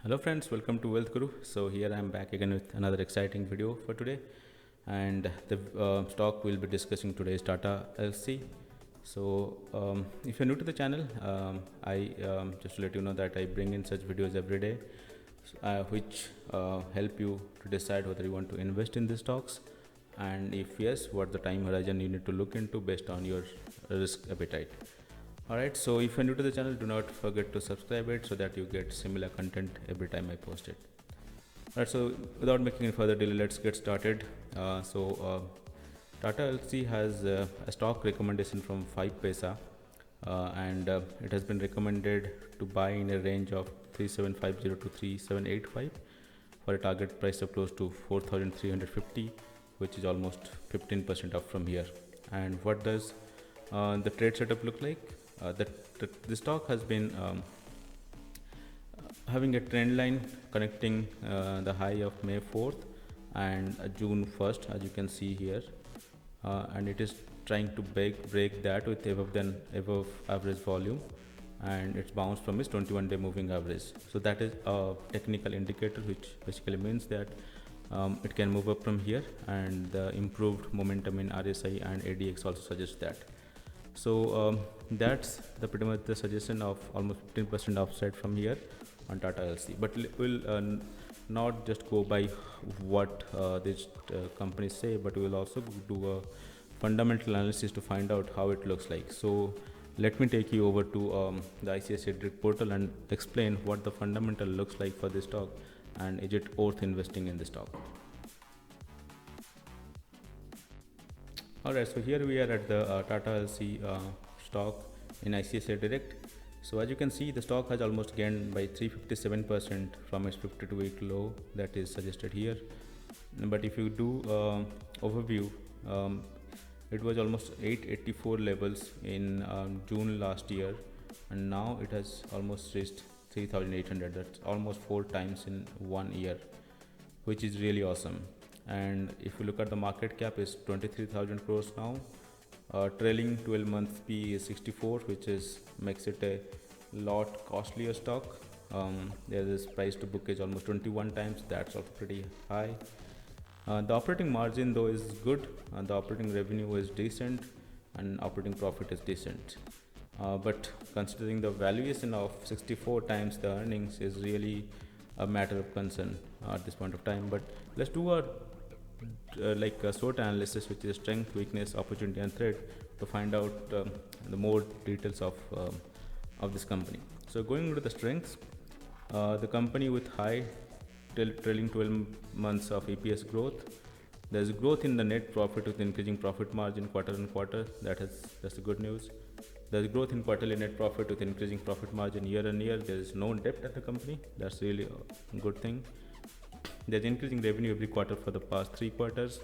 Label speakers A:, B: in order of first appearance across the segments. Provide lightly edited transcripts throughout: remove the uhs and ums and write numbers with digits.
A: Hello friends, welcome to Wealth Guru. So here I am back again with another exciting video for today, and the stock we'll be discussing today is Tata LC. So if you're new to the channel, I just to let you know that I bring in such videos every day, which help you to decide whether you want to invest in these stocks, and if yes, what the time horizon you need to look into based on your risk appetite. Alright, so if you're new to the channel, do not forget to subscribe it so that you get similar content every time I post it. Alright, so without making any further delay, let's get started. Tata LC has a stock recommendation from 5 Paisa, and it has been recommended to buy in a range of 3750 to 3785 for a target price of close to 4350, which is almost 15% up from here. And what does the trade setup look like? The stock has been having a trend line connecting the high of May 4th and June 1st, as you can see here, and it is trying to break that with above average volume, and it's bounced from its 21-day moving average. So that is a technical indicator, which basically means that it can move up from here, and the improved momentum in RSI and ADX also suggests that. So that's pretty much the suggestion of almost 15% upside from here on Tata LC. But we'll not just go by what these companies say, but we will also do a fundamental analysis to find out how it looks like. So let me take you over to the ICICI Direct portal and explain what the fundamental looks like for this stock, and is it worth investing in this stock. Alright, so here we are at the Tata LC stock in ICICI Direct. So as you can see, the stock has almost gained by 357% from its 52-week low that is suggested here. But if you do overview, it was almost 884 levels in June last year, and now it has almost reached 3800. That's almost 4 times in 1 year, which is really awesome. And if you look at the market cap, is 23,000 crores now. Trailing 12 month P is 64, which makes it a lot costlier stock. There is price to book is almost 21 times. That's also pretty high. The operating margin though is good, and the operating revenue is decent, and operating profit is decent. But considering the valuation of 64 times the earnings is really a matter of concern at this point of time. But let's do a SWOT analysis, which is strength, weakness, opportunity, and threat, to find out the more details of this company. So going into the strengths, the company with high trailing 12 months of EPS growth. There's growth in the net profit with increasing profit margin quarter on quarter. That's the good news. There's growth in quarterly net profit with increasing profit margin year on year. There is no debt at the company. That's really a good thing. There's increasing revenue every quarter for the past 3 quarters.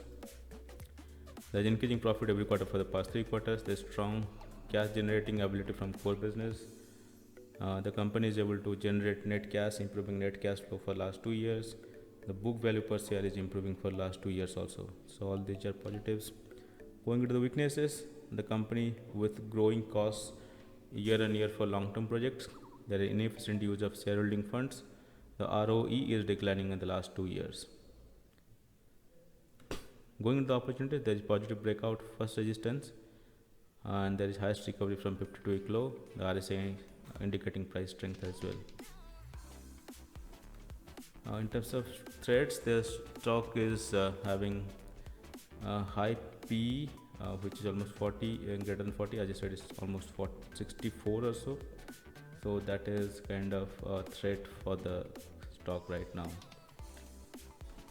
A: There's increasing profit every quarter for the past 3 quarters. There's strong cash generating ability from core business. The company is able to generate net cash, improving net cash flow for last 2 years. The book value per share is improving for last 2 years also. So all these are positives. Going into the weaknesses, the company with growing costs year on year for long term projects. There is inefficient use of shareholding funds. The ROE is declining in the last 2 years. Going into the opportunity, there is positive breakout first resistance, and there is highest recovery from 52-week low. The RSI indicating price strength as well. In terms of threats, the stock is having high P, which is almost 40 and greater than 40. As I said, it's almost 64 or so. So that is kind of a threat for the stock right now.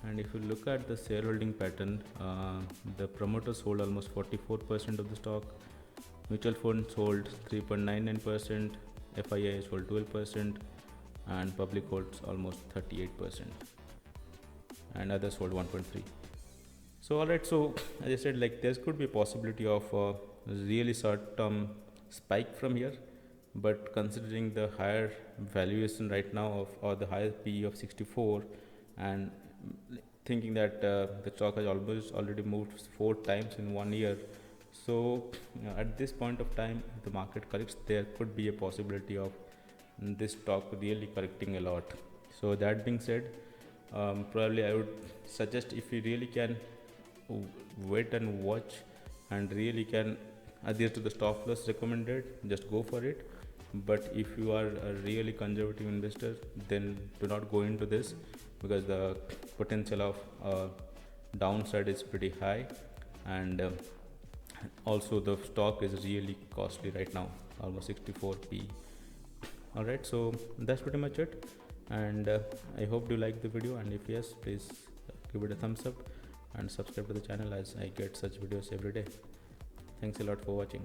A: And if you look at the shareholding pattern, the promoters hold almost 44% of the stock, mutual funds hold 3.99%, FIIs hold 12%, and public holds almost 38%, and others hold 1.3%. So alright, so as I said, there could be a possibility of a really short-term spike from here. But considering the higher valuation right now or the higher PE of 64, and thinking that the stock has already moved 4 times in 1 year, so at this point of time, if the market corrects, there could be a possibility of this stock really correcting a lot. So that being said, probably I would suggest, if you really can wait and watch and really can adhere to the stop loss recommended, just go for it. But if you are a really conservative investor, then do not go into this, because the potential of downside is pretty high. And also the stock is really costly right now, almost 64p. All right, so that's pretty much it. And I hope you like the video, and if yes, please give it a thumbs up and subscribe to the channel, as I get such videos every day. Thanks a lot for watching.